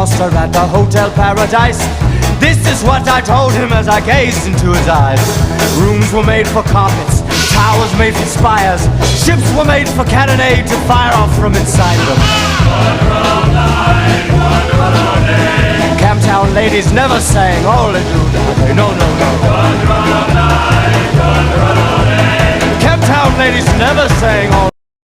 master at the Hotel Paradise. This is what I told him as I gazed into his eyes. Rooms were made for carpets, towers made for spires, ships were made for cannonade to fire off from inside them. Camptown ladies never sang "Hallelujah." No, no, no. Camptown ladies never sang "Hallelujah."